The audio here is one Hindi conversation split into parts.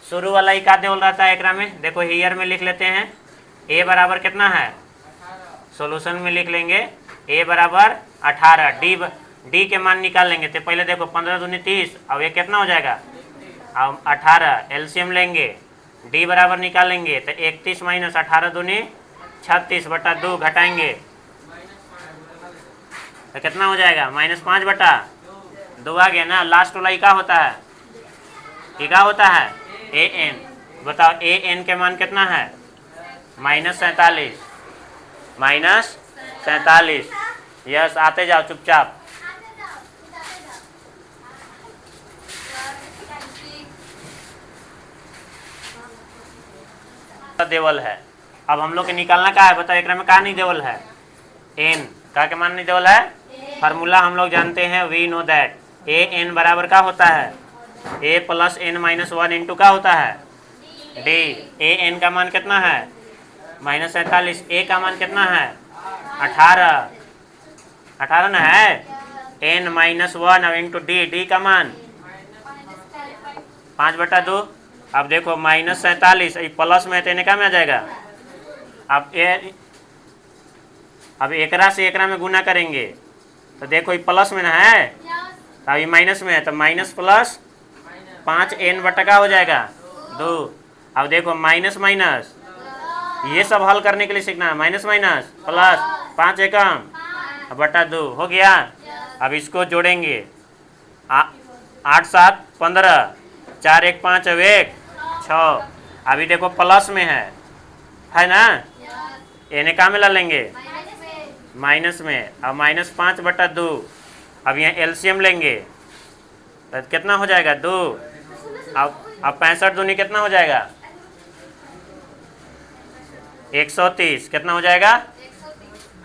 शुरू वाला ही का देवल रहता है एकरा में। देखो हियर में लिख लेते हैं ए बराबर कितना है, सॉल्यूशन में लिख लेंगे ए बराबर 18। डी के मान निकाल लेंगे। तो पहले देखो 15 दूनी 30, अब ये कितना हो जाएगा, अब 18 एलसीएम लेंगे, डी बराबर निकालेंगे तो 31 माइनस 18 दूनी 36 बटा 2 घटाएंगे तो कितना हो जाएगा, -5 बटा 2 आ गया ना। लास्ट वाला क्या होता है, क्या होता है ए एन। बताओ ए एन के मान कितना है, -47। यस, आते जाओ चुपचाप। देवल है। अब हम लोग के निकालना का है, बताओ एक में का नहीं देवल है, एन का के मान नहीं देवल है। फार्मूला हम लोग जानते हैं, we know that a n बराबर का होता है a plus n minus 1 into का होता है डी। ए एन का मान कितना है, -47। ए का मान कितना है, 18 ना है, n minus 1 into D. D का मान 5 बटा 2। अब देखो -47 प्लस में तेने का में आ जाएगा। अब एकरा से एकरा में गुना करेंगे तो देखो ये प्लस में ना है, तो अभी माइनस में है, तो माइनस प्लस 5 एन बटा का हो जाएगा 2। अब देखो माइनस माइनस, ये सब हल करने के लिए सीखना है, माइनस माइनस प्लस 5 एकम बटा 2 हो गया। अब इसको जोड़ेंगे 8 7 15, 4 1 5 अब 1 6। अभी देखो प्लस में है ना, एने का में ला लेंगे माइनस में। अब -5 बटा 2। अब यहाँ एलसीएम लेंगे तो कितना हो जाएगा 2। अब 65 दूनी कितना हो जाएगा 130, कितना हो जाएगा।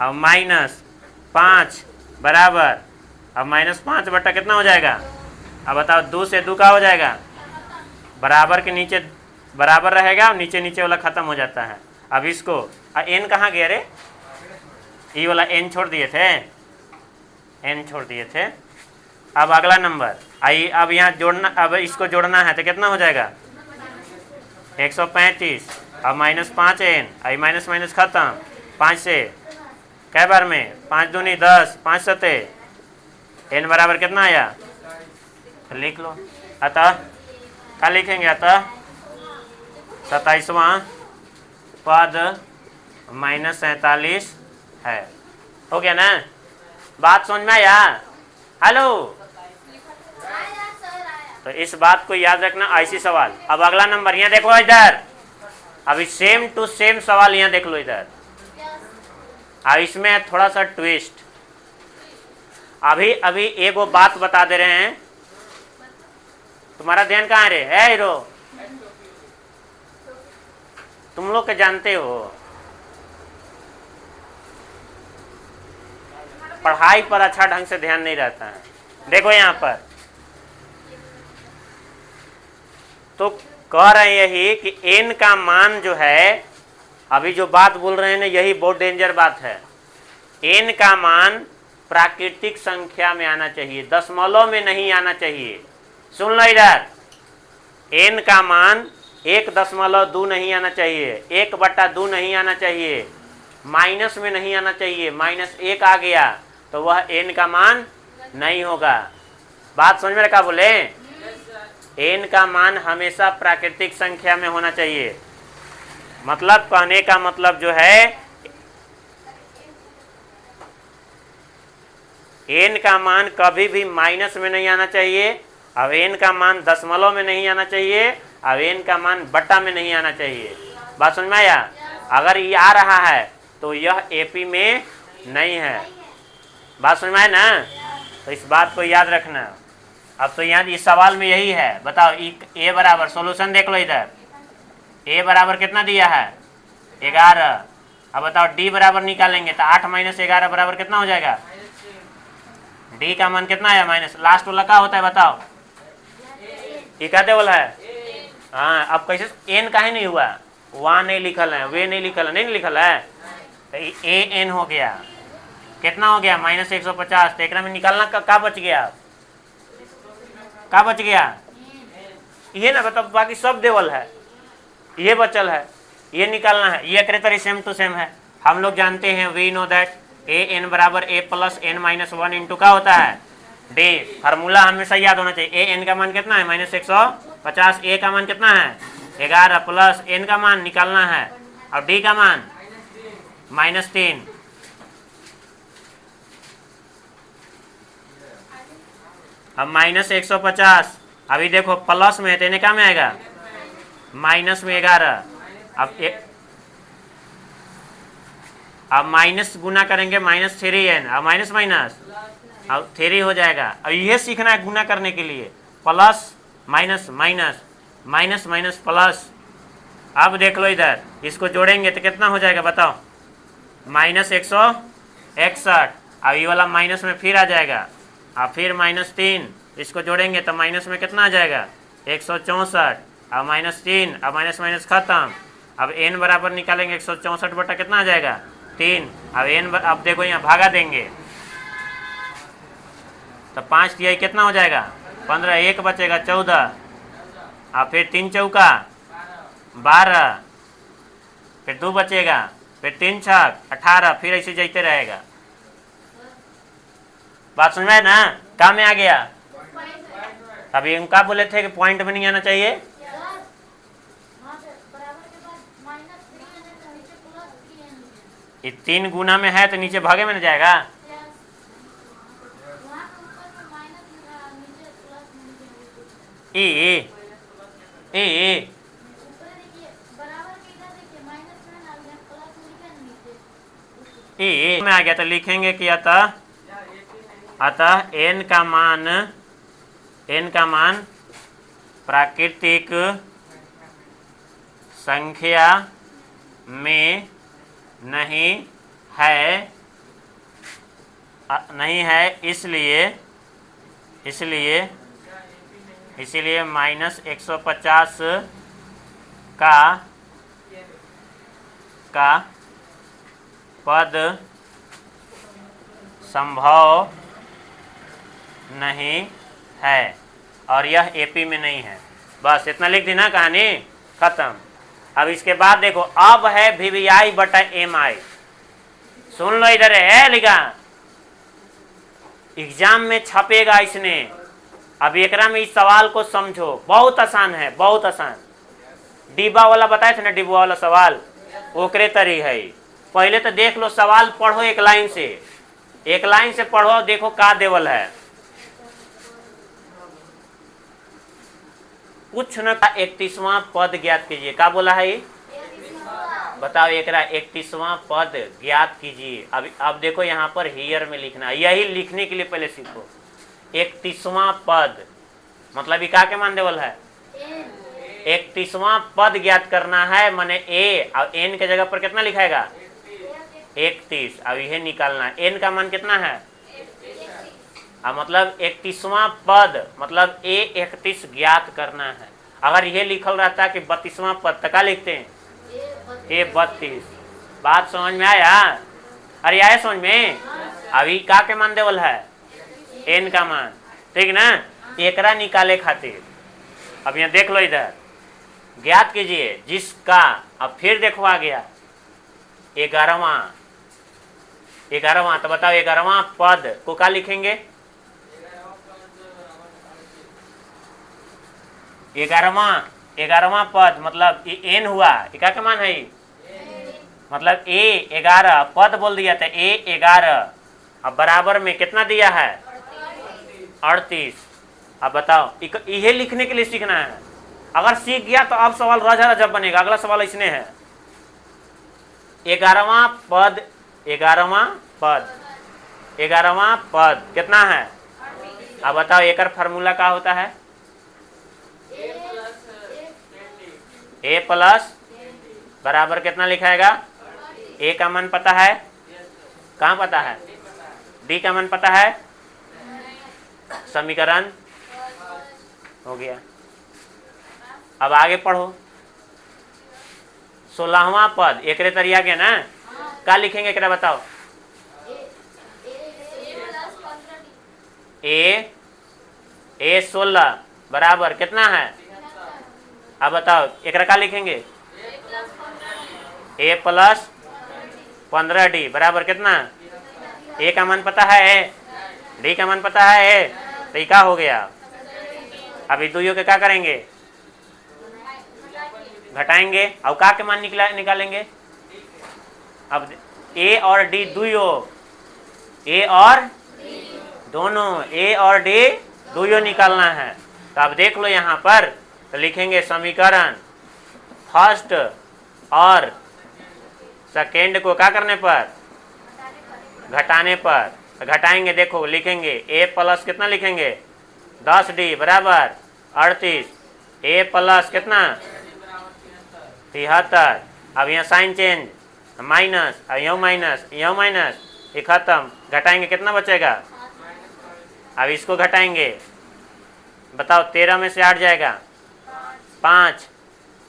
अब -5 बराबर, अब -5 बटा कितना हो जाएगा, अब बताओ 2 से 2 का हो जाएगा, बराबर के नीचे बराबर रहेगा और नीचे नीचे वाला खत्म हो जाता है। अब इसको एन कहाँ गया रे, ये वाला एन छोड़ दिए थे, अब अगला नंबर आई। अब यहाँ जोड़ना, अब इसको जोड़ना है तो कितना हो जाएगा 135। अब -5 एन, आई माइनस माइनस खत्म, 5 से कै बार में, 5 दूनी 10, 5 सते एन बराबर कितना आया, लिख लो। अतः क्या लिखेंगे, अतः 27वां पद -47 है। हो गया ना, बात समझ में आया। हेलो, तो इस बात को याद रखना। ऐसी सवाल, अब अगला नंबर यहाँ देखो इधर, अभी सेम टू सेम सवाल यहाँ देख लो इधर। अब इसमें थोड़ा सा ट्विस्ट, अभी एक वो बात बता दे रहे हैं। तुम्हारा ध्यान कहाँ रे है हीरो, तुम लोग के जानते हो पढ़ाई पर अच्छा ढंग से ध्यान नहीं रहता है। देखो यहाँ पर तो कह रहे हैं यही कि एन का मान जो है, अभी जो बात बोल रहे हैं ना, यही बहुत डेंजर बात है। एन का मान प्राकृतिक संख्या में आना चाहिए, दशमलव में नहीं आना चाहिए। सुन लो इधर, एन का मान 1.2 नहीं आना चाहिए, 1/2 नहीं आना चाहिए, माइनस में नहीं आना चाहिए। -1 आ गया तो वह एन का मान नहीं होगा। बात समझ में रखा बोले, एन का मान हमेशा प्राकृतिक संख्या में होना चाहिए। मतलब कहने का मतलब जो है, एन का मान कभी भी माइनस में नहीं आना चाहिए, अब एन का मान दशमलव में नहीं आना चाहिए, अब एन का मान बट्टा में नहीं आना चाहिए। बात समझ में आया। अगर ये आ रहा है तो यह एपी में नहीं है। बात समझ में आया ना, तो इस बात को याद रखना। अब तो यहाँ इस सवाल में यही है। बताओ ए बराबर, सॉल्यूशन देख लो इधर, ए बराबर कितना दिया है 11। अब बताओ डी बराबर निकालेंगे तो 8 - 11 बराबर कितना हो जाएगा, डी का मान कितना है माइनस, लास्ट वाला क्या होता है बताओ, ये कहते वाला है। हाँ, अब कैसे एन काहे नहीं हुआ, वहाँ नहीं लिखल है, वे नहीं लिखल है, नहीं लिखल है, तो ए एन हो गया, कितना हो गया -150। तो एक में निकालना का बच गया, क्या बच गया, ये ना बताओ, बाकी सब देवल है, ये बचल है, ये निकालना है। ये करे सेम टू सेम है। हम लोग जानते हैं, we know that a n बराबर a plus n minus one into का होता है डी। फार्मूला हमेशा याद होना चाहिए। ए एन का मान कितना है -150, ए का मान कितना है 11 प्लस एन का मान निकालना है और डी का मान -3। अब -150, अभी देखो प्लस में तेने क्या में आएगा माइनस में 11। अब माइनस गुना करेंगे -3n, अब माइनस माइनस अब 3 हो जाएगा। अब यह सीखना है गुना करने के लिए, plus minus minus minus minus plus. अब देख लो इधर, इसको जोड़ेंगे तो कितना हो जाएगा बताओ -161। अब ये वाला माइनस में फिर आ जाएगा, अब फिर -3, इसको जोड़ेंगे तो माइनस में कितना आ जाएगा 164। अब -3, अब माइनस माइनस खत्म। अब n बराबर निकालेंगे 164 बटा कितना आ जाएगा 3। अब n अब देखो यहाँ भागा देंगे तो 5 तिहाई कितना हो जाएगा 15, 1 बचेगा 14, अब फिर 3 चौका 12, फिर 2 बचेगा, फिर 3 छक 18, फिर ऐसे जाते रहेगा। बात समझ में ना, काम में आ गया। अभी हम क्या बोले थे कि पॉइंट में नहीं आना चाहिए। ये 3 गुना में है तो नीचे भागे में न जाएगा। ए में आ गया तो लिखेंगे कि अतः n का मान प्राकृतिक संख्या में नहीं है, इसलिए -150 का पद संभव नहीं है और यह एपी में नहीं है। बस इतना लिख दी ना, कहानी खत्म। अब इसके बाद देखो, अब है VBI बटा MI। सुन लो इधर है लिखा, एग्जाम में छपेगा इसने। अब एकरा में इस सवाल को समझो, बहुत आसान है, बहुत आसान। डिब्बा वाला बताए थे ना, डिब्बा वाला सवाल ओकरे तरी है। पहले तो देख लो सवाल, पढ़ो एक लाइन से पढ़ो, देखो का देवल है। कुछ न का 31वां पद ज्ञात कीजिए। का बोला है ये बताओ, एकरा 31वां पद ज्ञात कीजिए। अब देखो यहाँ पर हियर में लिखना है, यही लिखने के लिए पहले सीखो। 31वां पद मतलब का के मान देवल है 31वां पद ज्ञात करना है, माने ए और एन के जगह पर कितना लिखाएगा 31। अब यह निकालना है, एन का मान कितना है मतलब 31वां पद मतलब A31 ज्ञात करना है। अगर यह लिखल रहता कि 32वां पद, तक लिखते हैं A32। बात समझ में आया? अरे आया समझ में? अभी का के मान देवल है एन का मान, ठीक ना। एकरा निकाले खातिर अब यहाँ देख लो, इधर ज्ञात कीजिए जिसका। अब फिर देखो आ गया 11वां, तो बताओ 11वां पद को क्या लिखेंगे 11वां पद मतलब एन हुआ, क्या का मान है मतलब A11 पद बोल दिया था A11। अब बराबर में कितना दिया है 38। अब बताओ, यह लिखने के लिए सीखना है। अगर सीख गया तो अब सवाल राजा जब बनेगा। अगला सवाल इसने है 11वां पद कितना है। अब बताओ एक फार्मूला क्या होता है A प्लस बराबर कितना लिखाएगा, A का मान पता है, कहाँ पता है, D का मान पता है, समीकरण हो गया। अब आगे पढ़ो 16वां पद एक तरिया के ना, क्या लिखेंगे क्या बताओ A 16 बराबर कितना है अब बताओ एक का लिखेंगे a प्लस 15d बराबर कितना, a का मान पता है, d का मान पता है, तो ये क्या हो गया। अभी दुइयों के क्या करेंगे, घटाएंगे और का के मान निकालेंगे। अब a और d दुइयों, a और दोनों, a और d दुइयों निकालना है। तो अब देख लो यहाँ पर, तो लिखेंगे समीकरण फर्स्ट और सेकेंड को क्या करने पर, घटाने पर। तो घटाएंगे, देखो लिखेंगे a प्लस कितना लिखेंगे 10d बराबर 38, a प्लस कितना 73। अब यहाँ साइन चेंज, माइनस, अब यो माइनस, यो माइनस, ये खत्म। घटाएंगे कितना बचेगा, अब इसको घटाएंगे, बताओ 13 में से 8 जाएगा 5,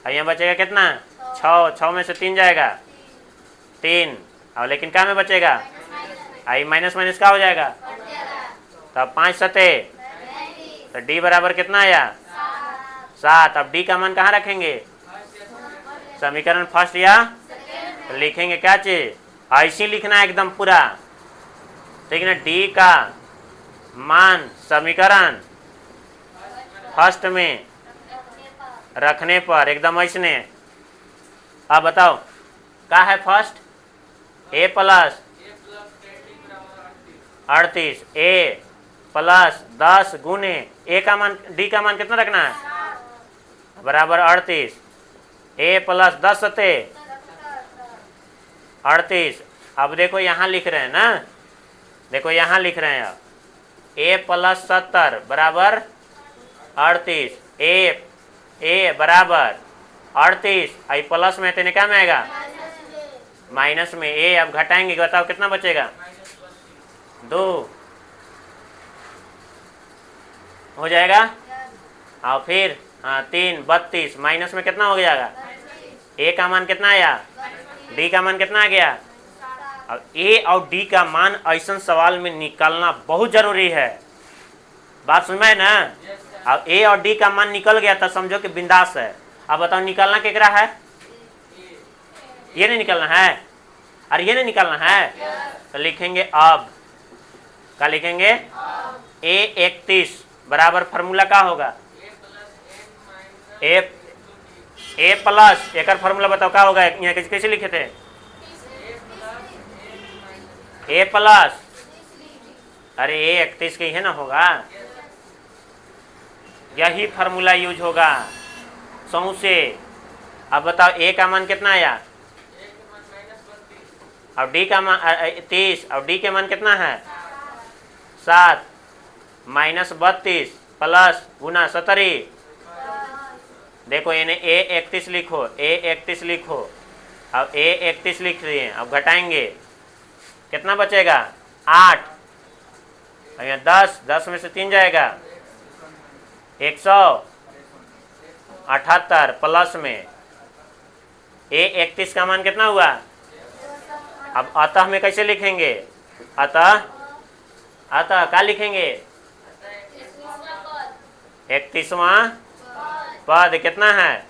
अब यहाँ बचेगा कितना 6, 6 में से 3 जाएगा 3, अब लेकिन क्या में बचेगा, आई माइनस माइनस क्या हो जाएगा, तब 5 सते, तो डी बराबर कितना आया 7। अब डी का मान कहाँ रखेंगे, समीकरण फर्स्ट या तो लिखेंगे क्या चीज, ऐसे लिखना है एकदम पूरा, ठीक है ना। डी का मान समीकरण फर्स्ट में रखने पर एकदम ऐसने। अब बताओ क्या है first, a plus 38, a plus 10 गुने a का मान, d का मान कितना रखना है बराबर 38, a प्लस 10 सते 38। अब देखो यहाँ लिख रहे हैं ना, देखो यहाँ लिख रहे हैं, अब a प्लस 70 बराबर 38, a बराबर 38, आई प्लस में तेने क्या में आएगा माइनस में। a अब घटाएंगे, बताओ कितना बचेगा 2 हो जाएगा, और फिर हाँ 3 32, माइनस में कितना हो जाएगा, a का मान कितना आया, d का मान कितना आ गया। अब a और d का मान ऐसा सवाल में निकालना बहुत जरूरी है, बात समझ में ना। अब a और d का मान निकल गया तो समझो कि बिंदास है। अब बताओ निकालना केकरा है, ये नहीं निकालना है, अरे ये नहीं निकालना है, तो लिखेंगे अब क्या लिखेंगे, a 31 बराबर फार्मूला क्या होगा, a प्लस, एक फार्मूला बताओ क्या होगा, यहाँ कैसे लिखे थे, a प्लस, अरे a 31 के है ना होगा, यही फार्मूला यूज होगा सौसे। अब बताओ a का मान कितना आया, अब d का मान 30, अब d के मान कितना है 7, माइनस 32 प्लस गुना 70, देखो इन्हें a 31 लिखो, a 31 लिखो, अब a 31 लिख रही है। अब घटाएंगे कितना बचेगा 8, अब यहाँ 10, 10 में से 3 जाएगा 178 प्लस में a 31 का मान कितना हुआ। अब अतः में कैसे लिखेंगे, अतः क्या लिखेंगे 31वां पद कितना है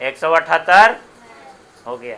178 हो गया।